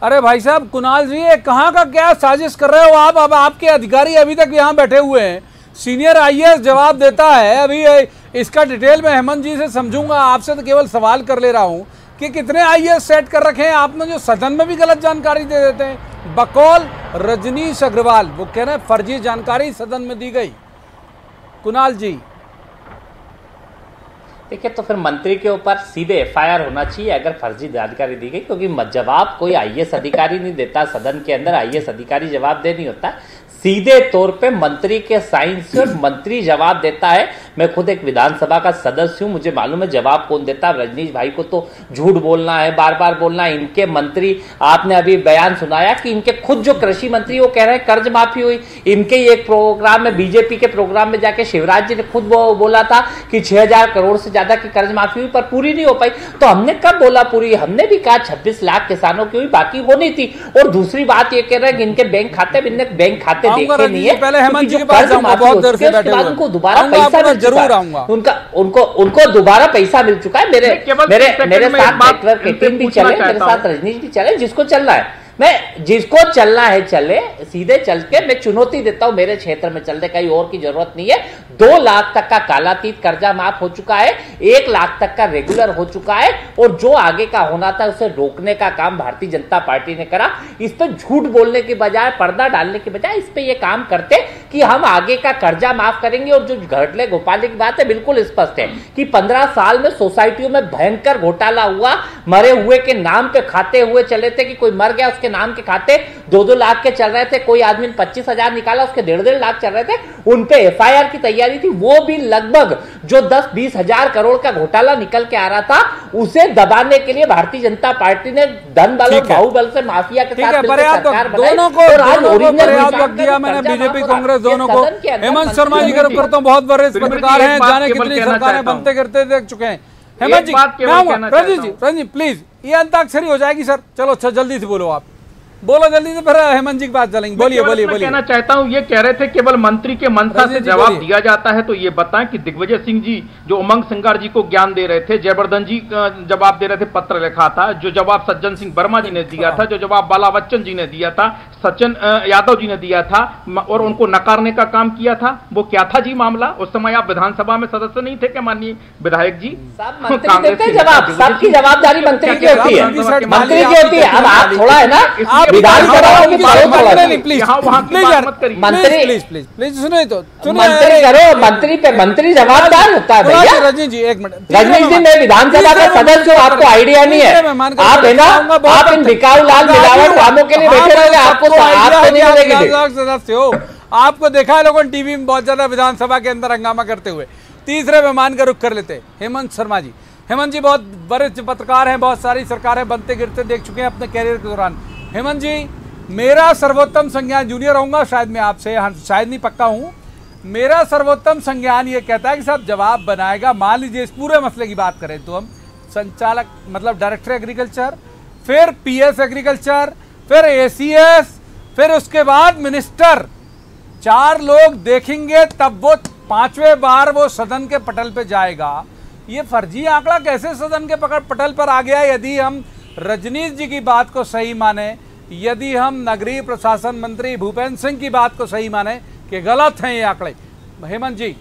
अरे भाई साहब, कुणाल जी ये कहाँ का क्या साजिश कर रहे हो आप? अब आपके अधिकारी अभी तक यहाँ बैठे हुए हैं, सीनियर आईएएस जवाब देता है। अभी इसका डिटेल में हेमंत जी से समझूंगा, आपसे तो केवल सवाल कर ले रहा हूँ कि कितने आईएएस सेट कर रखे हैं आपने जो सदन में भी गलत जानकारी दे देते हैं। बकौल रजनीश अग्रवाल वो कह रहे हैं फर्जी जानकारी सदन में दी गई। कुणाल जी देखिए, तो फिर मंत्री के ऊपर सीधे एफआईआर होना चाहिए अगर फर्जी जानकारी दी गई, क्योंकि जवाब कोई आईएएस अधिकारी नहीं देता। सदन के अंदर आईएएस अधिकारी जवाब दे नहीं होता, सीधे तौर पे मंत्री के साइन से मंत्री जवाब देता है। मैं खुद एक विधानसभा का सदस्य हूं, मुझे मालूम है जवाब कौन देता है। रजनीश भाई को तो झूठ बोलना है, बार बार बोलना है। इनके मंत्री, आपने अभी बयान सुनाया कि इनके खुद जो कृषि मंत्री वो कह रहे हैं कर्ज माफी हुई। इनके एक प्रोग्राम में, बीजेपी के प्रोग्राम में जाके शिवराज जी ने खुद वो बोला था कि 6000 करोड़ से ज्यादा की कर्ज माफी हुई, पर पूरी नहीं हो पाई। तो हमने कब बोला पूरी? हमने भी कहा 26 लाख किसानों की हुई, बाकी होनी थी। और दूसरी बात ये कह रहे हैं कि इनके बैंक खाते देखे नहीं है। पहले हेमंत जी के पास जाऊंगा, बहुत देर से बैठे हुए हैं। उनको दोबारा पैसा मिल जरूर आऊंगा, उनको दोबारा पैसा मिल चुका है। मेरे साथ नेटवर्क की टीम भी चले, मेरे साथ रजनीश भी चले, जिसको चलना है जिसको चलना है चले, सीधे चल के मैं चुनौती देता हूं मेरे क्षेत्र में चलने, कहीं और की जरूरत नहीं है। 2 लाख तक का कालातीत कर्जा माफ हो चुका है, 1 लाख तक का रेगुलर हो चुका है, और जो आगे का होना था उसे रोकने का काम भारतीय जनता पार्टी ने करा। इस पे झूठ बोलने की बजाय, पर्दा डालने की बजाय इस पे ये काम करते कि हम आगे का कर्जा माफ करेंगे। और जो घड़ले घोटाले की बात है बिल्कुल स्पष्ट है कि 15 साल में सोसाइटियों में भयंकर घोटाला हुआ। मरे हुए के नाम पे खाते हुए चले थे कि कोई मर गया उसके नाम के खाते 2-2 लाख के चल रहे थे, कोई आदमी ने 25,000 निकाला उसके 1.5 लाख चल रहे थे। उन पे एफआईआर की तैयारी थी, वो भी लगभग जो 10-20 हजार करोड़ का घोटाला निकल के आ रहा था उसे दबाने के लिए भारतीय जनता पार्टी ने धन बल और बाहुबल से माफिया के साथ सरकार बनाई। दोनों को वक्त दिया मैंने, बीजेपी कांग्रेस दोनों को। हेमंत शर्मा जी का रुख करता हूं, बहुत वरिष्ठ पत्रकार हैं, जाने कितनी सरकारें बनते करते देख चुके हैं। हेमंत जी, रंजीत जी प्लीज, ये अंताक्षरी हो जाएगी सर। चलो अच्छा जल्दी से बोलो, आप बोलो जल्दी से, फिर हेमंत जी की बात चलेंगे। बोलिए बोलिए बोलिए। कहना चाहता हूं, ये कह रहे थे केवल मंत्री के मंशा से जवाब दिया जाता है, तो ये बताएं कि दिग्विजय सिंह जी जो उमंग सिंगार जी को ज्ञान दे रहे थे, जयवर्धन जी जवाब दे रहे थे, पत्र लिखा था, जो जवाब सज्जन सिंह वर्मा जी ने दिया था, जो जवाब बाला बच्चन जी ने दिया था, सचिन यादव जी ने दिया था, और उनको नकारने का काम किया था, वो क्या था जी मामला? उस समय आप विधानसभा में सदस्य नहीं थे क्या माननीय विधायक जी? सबकी जवाबदारी मंत्री की होती है, मंत्री की होती है। अब आप थोड़ा है ना विधानसभा की मंत्री करो, मंत्री पे मंत्री जवाबदार होता है भैया। रजनीश जी एक मिनट, रजनीश जी मैं विधानसभा का सदस्य हूँ, आपको आइडिया नहीं है। आप है ना, आप इन बिकाऊ लाल मिलावट कामों के लिए बैठे रहोगे, आपको सदस्य हो। आपको देखा है लोगों ने टीवी में बहुत ज्यादा विधानसभा के अंदर हंगामा करते हुए। तीसरे मेहमान का रुख कर लेते हेमंत शर्मा जी। हेमंत जी बहुत वरिष्ठ पत्रकार हैं, बहुत सारी सरकारें बनते गिरते देख चुके हैं अपने कैरियर के दौरान। हेमंत जी, मेरा सर्वोत्तम संज्ञान, जूनियर रहूंगा शायद मैं आपसे, शायद नहीं पक्का हूं, मेरा सर्वोत्तम संज्ञान ये कहता है कि साहब जवाब बनाएगा। मान लीजिए इस पूरे मसले की बात करें तो हम संचालक मतलब डायरेक्टर एग्रीकल्चर, फिर पीएस एग्रीकल्चर, फिर एसीएस, फिर उसके बाद मिनिस्टर, 4 लोग देखेंगे तब वो 5वें बार वो सदन के पटल पे जाएगा। ये फर्जी आंकड़ा कैसे सदन के पटल पर आ गया? यदि हम रजनीश जी की बात को सही माने, यदि हम नगरीय प्रशासन मंत्री भूपेंद्र सिंह की बात को सही माने कि गलत हैं ये आंकड़े। हेमंत जी,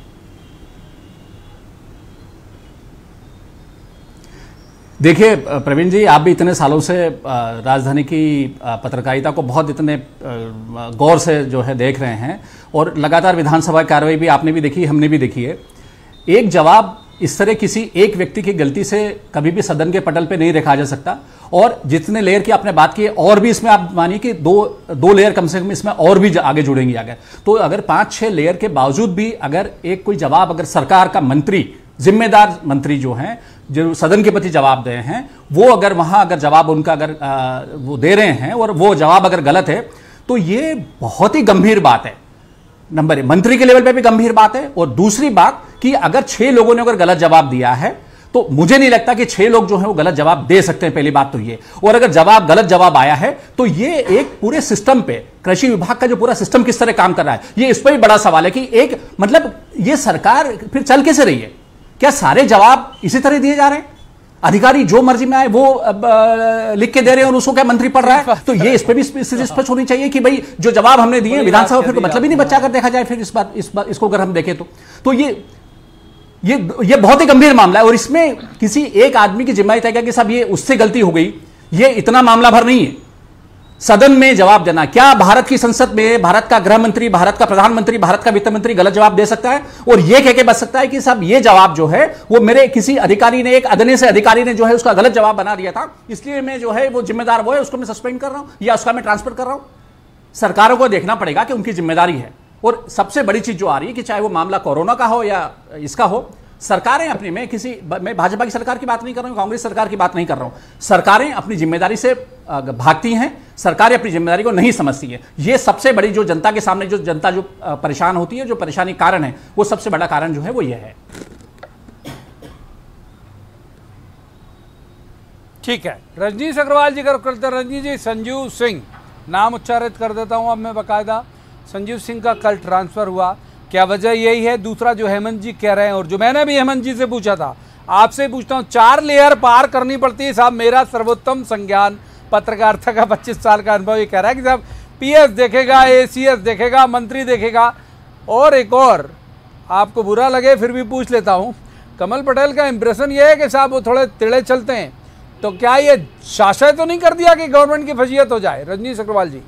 देखिए प्रवीण जी, आप भी इतने सालों से राजधानी की पत्रकारिता को बहुत इतने गौर से जो है देख रहे हैं, और लगातार विधानसभा कार्रवाई भी आपने भी देखी, हमने भी देखी है। एक जवाब इस तरह किसी एक व्यक्ति की गलती से कभी भी सदन के पटल पे नहीं रखा जा सकता। और जितने लेयर की आपने बात की, और भी इसमें आप मानिए कि दो लेयर कम से कम इसमें और भी आगे जुड़ेंगी आगे। तो अगर 5-6 लेयर के बावजूद भी अगर एक कोई जवाब, अगर सरकार का मंत्री, जिम्मेदार मंत्री जो हैं, जो सदन के प्रति जवाब दे हैं, वो अगर वहां अगर जवाब उनका अगर वो दे रहे हैं और वो जवाब अगर गलत है, तो ये बहुत ही गंभीर बात है। नंबर 1 मंत्री के लेवल पे भी गंभीर बात है, और दूसरी बात कि अगर 6 लोगों ने अगर गलत जवाब दिया है तो मुझे नहीं लगता कि 6 लोग जो हैं वो गलत जवाब दे सकते हैं, पहली बात तो ये। और अगर गलत जवाब आया है तो ये एक पूरे सिस्टम पे, कृषि विभाग का जो पूरा सिस्टम किस तरह काम कर रहा है, ये इस पर भी बड़ा सवाल है कि एक मतलब ये सरकार फिर चल कैसे रही है? क्या सारे जवाब इसी तरह दिए जा रहे हैं? अधिकारी जो मर्जी में आए वो लिख के दे रहे हैं और उसको क्या मंत्री पढ़ रहा है। तो ये इस पे भी स्थिति स्पष्ट होनी चाहिए कि भाई जो जवाब हमने दिए विधानसभा फिर तो मतलब ही नहीं बच्चा अगर देखा जाए फिर इस बात इसको अगर हम देखें तो ये बहुत ही गंभीर मामला है और इसमें किसी एक आदमी की जिम्मेदारी तय कि साहब ये उससे गलती हो गई, ये इतना मामला भर नहीं है। सदन में जवाब देना, क्या भारत की संसद में भारत का गृह मंत्री, भारत का प्रधानमंत्री, भारत का वित्त मंत्री गलत जवाब दे सकता है और यह कह के बच सकता है कि साहब ये जवाब जो है वो मेरे किसी अधिकारी ने, एक अदने से अधिकारी ने जो है उसका गलत जवाब बना दिया था, इसलिए मैं जो है वो जिम्मेदार वो है उसको मैं सस्पेंड कर रहा हूं या उसका मैं ट्रांसफर कर रहा हूं। सरकारों को देखना पड़ेगा कि उनकी जिम्मेदारी है। और सबसे बड़ी चीज जो आ रही है कि चाहे वो मामला कोरोना का हो या इसका हो, सरकारें अपनी, मैं भाजपा की सरकार की बात नहीं कर रहा हूं, कांग्रेस सरकार की बात नहीं कर रहा हूं, सरकारें अपनी जिम्मेदारी से भागती हैं, सरकारें अपनी जिम्मेदारी को नहीं समझती है। ये सबसे बड़ी जो जनता के सामने जो जनता जो परेशान होती है, जो परेशानी कारण है, वो सबसे बड़ा कारण जो है वो ये है। ठीक है, रजनीश अग्रवाल जी का रुख करते हैं। रजनीश जी, संजीव सिंह नाम उच्चारित कर देता हूं अब मैं बाकायदा, संजीव सिंह का कल ट्रांसफर हुआ, क्या वजह यही है? दूसरा जो हेमंत जी कह रहे हैं और जो मैंने भी हेमंत जी से पूछा था, आपसे पूछता हूं, 4 लेयर पार करनी पड़ती है साहब। मेरा सर्वोत्तम संज्ञान पत्रकारिता का 25 साल का अनुभव ये कह रहा है कि साहब पीएस देखेगा, एसीएस देखेगा, मंत्री देखेगा। और एक और आपको बुरा लगे फिर भी पूछ लेता हूं, कमल पटेल का इंप्रेशन ये है कि साहब वो थोड़े टेढ़े चलते हैं, तो क्या ये शासय तो नहीं कर दिया कि गवर्नमेंट की फजीयत हो जाए? रजनीश अग्रवाल जी।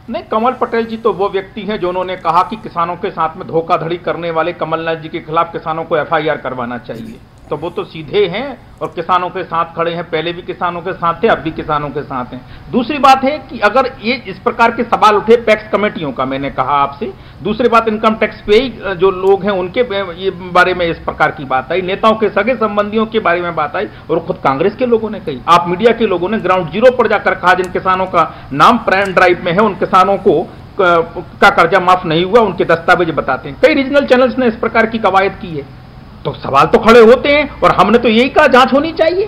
नहीं, कमल पटेल जी तो वो व्यक्ति हैं जो उन्होंने कहा कि किसानों के साथ में धोखाधड़ी करने वाले कमलनाथ जी के खिलाफ किसानों को एफआईआर करवाना चाहिए। तो वो तो सीधे हैं और किसानों के साथ खड़े हैं, पहले भी किसानों के साथ थे, अब भी किसानों के साथ हैं। दूसरी बात है कि अगर ये इस प्रकार के सवाल उठे टैक्स कमेटियों का, मैंने कहा आपसे, दूसरी बात इनकम टैक्स पे जो लोग हैं उनके ये बारे में इस प्रकार की बात आई, नेताओं के सगे संबंधियों के बारे में बात आई और खुद कांग्रेस के लोगों ने कही, आप मीडिया के लोगों ने ग्राउंड जीरो पर जाकर कहा जिन किसानों का नाम प्राइम ड्राइव में है उन किसानों को का कर्जा माफ नहीं हुआ, उनके दस्तावेज बताते हैं। कई रीजनल चैनल्स ने इस प्रकार की कवायद की है। तो सवाल तो खड़े होते हैं और हमने तो यही कहा जांच होनी चाहिए,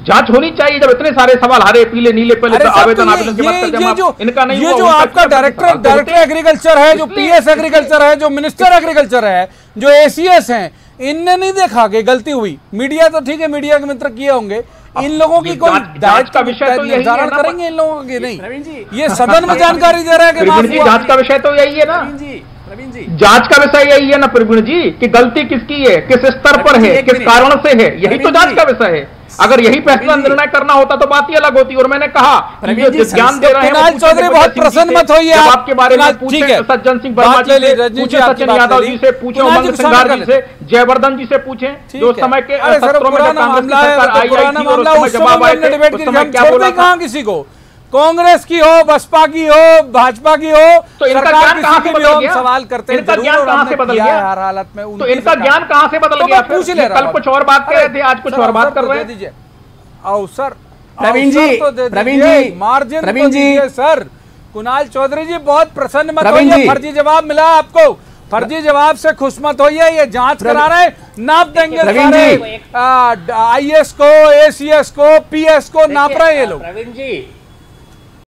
जांच होनी चाहिए। जब इतने सारे सवाल हरे पीले नीले पहले तो आवेदन के बाद इनका नहीं हुआ। जो आपका डायरेक्टर एग्रीकल्चर है, जो पीएस एग्रीकल्चर है, जो मिनिस्टर एग्रीकल्चर है, जो एसीएस हैं, इनने नहीं देखा कि गलती हुई। मीडिया तो ठीक है, मीडिया के मित्र किए होंगे, इन लोगों की कोई जांच का विषय तो निर्धारण करेंगे इन लोगों की नहीं। ये सदन में जानकारी दे रहे हैं कि जांच का विषय तो यही है ना, जांच का विषय यही है ना प्रवीण जी, कि गलती किसकी है, किस स्तर पर है, किस कारण से है, यही तो जांच का विषय है। अगर यही फैसला निर्णय करना होता तो बात ही अलग होती। और मैंने कहा ज्ञान दे रहे हैं कुणाल चौधरी, बहुत प्रसन्न मत होइए आपके बारे में पूछे, सज्जन सिंह वर्मा जी से पूछे, सचिन यादव जी से पूछे, उमंग सिंगार जी से, जयवर्धन जी से पूछे, जो समय के सत्रों में कांग्रेस की सरकार आई थी और उस समय जवाब आए थे, उस समय क्या बोला था? किसी को कांग्रेस की हो, बसपा की हो, भाजपा की हो, तो इनका ज्ञान कहां से बदल गया? सवाल करते हैं, इनका ज्ञान कहां से बदल गया हर हालत में? तो इनका ज्ञान कहां से बदल गया? कल कुछ और बात कर रहे थे, आज कुछ और बात कर रहे हैं। अवसर प्रवीण जी, मार्जिन प्रवीण जी, सर कुणाल चौधरी जी बहुत प्रसन्न मत होइए, फर्जी जवाब मिला आपको, फर्जी जवाब से खुश मत होइए। ये जांच करा रहे, नाप देंगे सारे आईएएस को, एसीएस को, पीएस को नाप रहे हैं ये लोग। प्रवीण जी